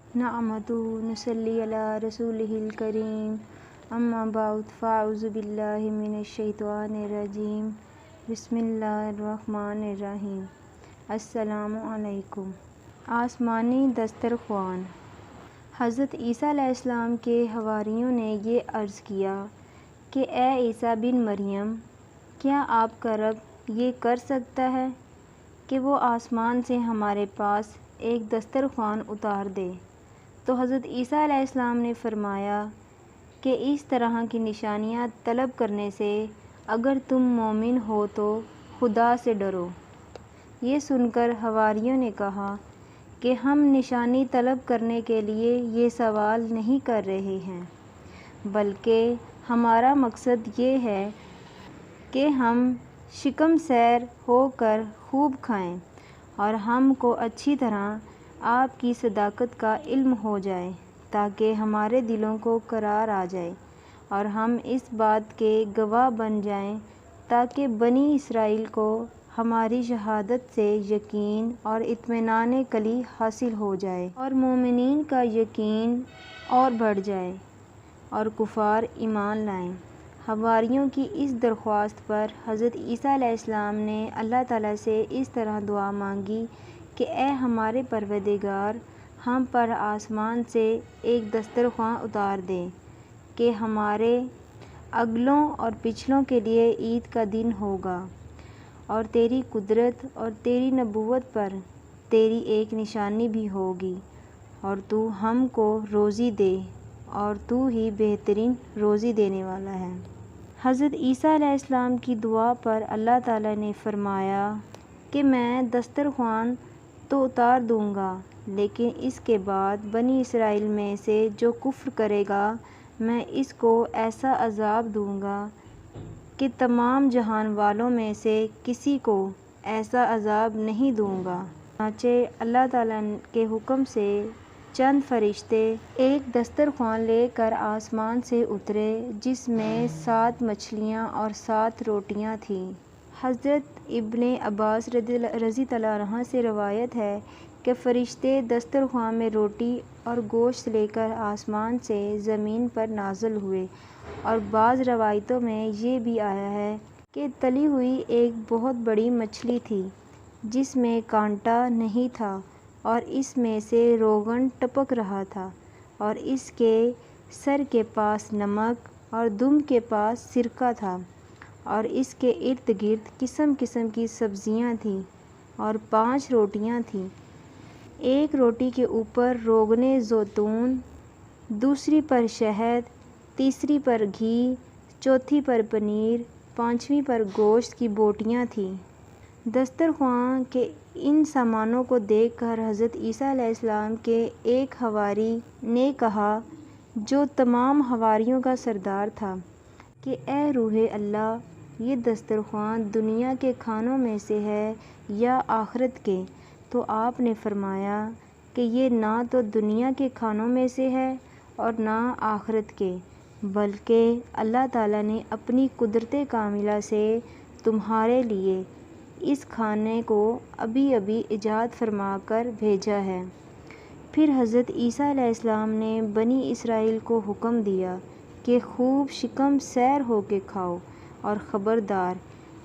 نحمده ونصلي على رسوله الكريم اما بعد فاعوذ باللہ من الشیطان الرجیم بسم اللہ الرحمن الرحیم۔ السلام علیکم۔ آسمانی دسترخوان۔ حضرت عیسیٰ علیہ السلام کے حواریوں نے یہ عرض کیا کہ اے عیسیٰ بن مریم، کیا آپ کا رب یہ کر سکتا ہے کہ وہ آسمان سے ہمارے پاس ایک دسترخوان اتار دے؟ تو حضرت عیسیٰ علیہ السلام نے فرمایا کہ اس طرح کی نشانیاں طلب کرنے سے اگر تم مومن ہو تو خدا سے ڈرو۔ یہ سن کر حواریوں نے کہا کہ ہم نشانی طلب کرنے کے لیے یہ سوال نہیں کر رہے ہیں، بلکہ ہمارا مقصد یہ ہے کہ ہم شکم سیر ہو کر خوب کھائیں اور ہم کو اچھی طرح آپ کی صداقت کا علم ہو جائے تاکہ ہمارے دلوں کو قرار آ جائے اور ہم اس بات کے گواہ بن جائیں تاکہ بنی اسرائیل کو ہماری شہادت سے یقین اور اطمینان کلی حاصل ہو جائے اور مومنین کا یقین اور بڑھ جائے اور کفار ایمان لائیں۔ حواریوں کی اس درخواست پر حضرت عیسیٰ علیہ السلام نے اللہ تعالیٰ سے اس طرح دعا مانگی کہ اے ہمارے پروردگار، ہم پر آسمان سے ایک دسترخوان اتار دے کہ ہمارے اگلوں اور پچھلوں کے لیے عید کا دن ہوگا اور تیری قدرت اور تیری نبوت پر تیری ایک نشانی بھی ہوگی اور تو ہم کو روزی دے اور تو ہی بہترین روزی دینے والا ہے۔ حضرت عیسیٰ علیہ السلام کی دعا پر اللہ تعالیٰ نے فرمایا کہ میں دسترخوان تو اتار دوں گا، لیکن اس کے بعد بنی اسرائیل میں سے جو کفر کرے گا میں اس کو ایسا عذاب دوں گا کہ تمام جہان والوں میں سے کسی کو ایسا عذاب نہیں دوں گا۔ چنانچہ اللہ تعالیٰ کے حکم سے چند فرشتے ایک دسترخوان لے کر آسمان سے اترے جس میں 7 مچھلیاں اور 7 روٹیاں تھیں۔ حضرت ابن عباس رضی اللہ عنہ سے روایت ہے کہ فرشتے دسترخوان میں روٹی اور گوشت لے کر آسمان سے زمین پر نازل ہوئے، اور بعض روایتوں میں یہ بھی آیا ہے کہ تلی ہوئی ایک بہت بڑی مچھلی تھی جس میں کانٹا نہیں تھا اور اس میں سے روغن ٹپک رہا تھا، اور اس کے سر کے پاس نمک اور دم کے پاس سرکہ تھا، اور اس کے ارد گرد قسم قسم کی سبزیاں تھیں اور 5 روٹیاں تھیں، ایک روٹی کے اوپر روغن زیتون، دوسری پر شہد، تیسری پر گھی، چوتھی پر پنیر، 5ویں پر گوشت کی بوٹیاں تھیں۔ دسترخوان کے ان سامانوں کو دیکھ کر حضرت عیسیٰ علیہ السلام کے ایک حواری نے کہا جو تمام حواریوں کا سردار تھا کہ اے روح اللہ، یہ دسترخوان دنیا کے کھانوں میں سے ہے یا آخرت کے؟ تو آپ نے فرمایا کہ یہ نہ تو دنیا کے کھانوں میں سے ہے اور نہ آخرت کے، بلکہ اللہ تعالیٰ نے اپنی قدرت کاملہ سے تمہارے لیے اس کھانے کو ابھی ابھی ایجاد فرما کر بھیجا ہے۔ پھر حضرت عیسیٰ علیہ السلام نے بنی اسرائیل کو حکم دیا کہ خوب شکم سیر ہو کے کھاؤ اور خبردار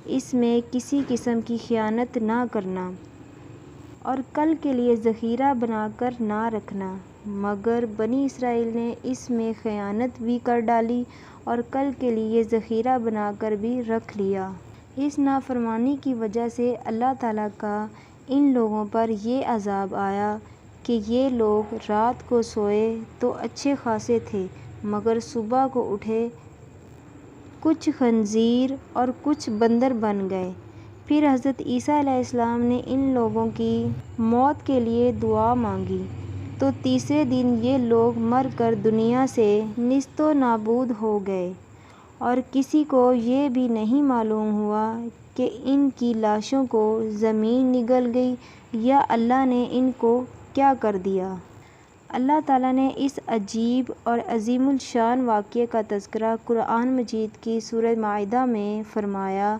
اس میں کسی قسم کی خیانت نہ کرنا اور کل کے لیے ذخیرہ بنا کر نہ رکھنا، مگر بنی اسرائیل نے اس میں خیانت بھی کر ڈالی اور کل کے لیے ذخیرہ بنا کر بھی رکھ لیا۔ اس نافرمانی کی وجہ سے اللہ تعالیٰ کا ان لوگوں پر یہ عذاب آیا کہ یہ لوگ رات کو سوئے تو اچھے خاصے تھے، مگر صبح کو اٹھے کچھ خنزیر اور کچھ بندر بن گئے۔ پھر حضرت عیسیٰ علیہ السلام نے ان لوگوں کی موت کے لیے دعا مانگی تو تیسرے دن یہ لوگ مر کر دنیا سے نیست و نابود ہو گئے، اور کسی کو یہ بھی نہیں معلوم ہوا کہ ان کی لاشوں کو زمین نگل گئی یا اللہ نے ان کو کیا کر دیا۔ اللہ تعالیٰ نے اس عجیب اور عظیم الشان واقعے کا تذکرہ قرآن مجید کی سورہ مائدہ میں فرمایا۔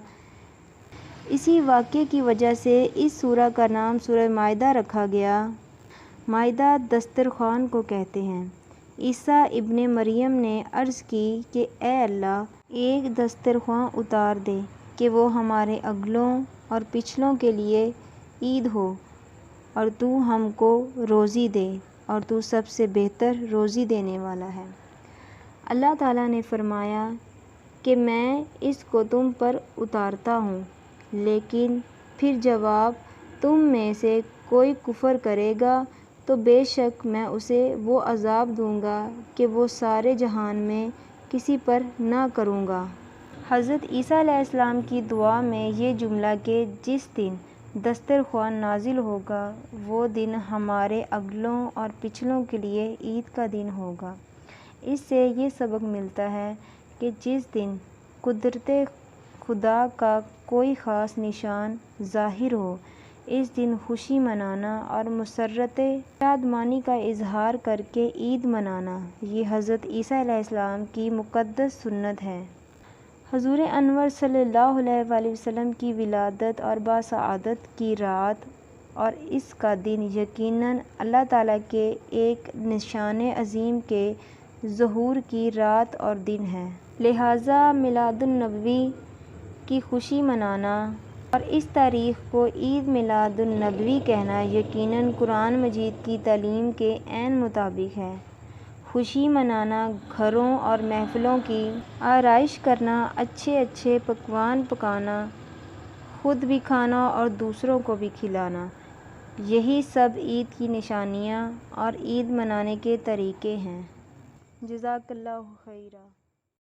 اسی واقعے کی وجہ سے اس سورہ کا نام سورہ مائدہ رکھا گیا۔ مائدہ دسترخوان کو کہتے ہیں۔ عیسیٰ ابن مریم نے عرض کی کہ اے اللہ، ایک دسترخوان اتار دے کہ وہ ہمارے اگلوں اور پچھلوں کے لیے عید ہو، اور تو ہم کو روزی دے، اور تو سب سے بہتر روزی دینے والا ہے۔ اللہ تعالیٰ نے فرمایا کہ میں اس کو تم پر اتارتا ہوں، لیکن پھر جب تم میں سے کوئی کفر کرے گا تو بے شک میں اسے وہ عذاب دوں گا کہ وہ سارے جہان میں کسی پر نہ کروں گا۔ حضرت عیسیٰ علیہ السلام کی دعا میں یہ جملہ کہ جس دن دسترخوان نازل ہوگا وہ دن ہمارے اگلوں اور پچھلوں کے لیے عید کا دن ہوگا، اس سے یہ سبق ملتا ہے کہ جس دن قدرت خدا کا کوئی خاص نشان ظاہر ہو، اس دن خوشی منانا اور مسرت شادمانی کا اظہار کر کے عید منانا، یہ حضرت عیسیٰ علیہ السلام کی مقدس سنت ہے۔ حضور انور صلی اللہ علیہ وآلہ وسلم کی ولادت اور باسعادت کی رات اور اس کا دن یقیناً اللہ تعالیٰ کے ایک نشان عظیم کے ظہور کی رات اور دن ہے، لہٰذا میلاد النبوی کی خوشی منانا اور اس تاریخ کو عید میلاد النبوی کہنا یقیناً قرآن مجید کی تعلیم کے عین مطابق ہے۔ خوشی منانا، گھروں اور محفلوں کی آرائش کرنا، اچھے اچھے پکوان پکانا، خود بھی کھانا اور دوسروں کو بھی کھلانا، یہی سب عید کی نشانیاں اور عید منانے کے طریقے ہیں۔ جزاک اللہ خیرا۔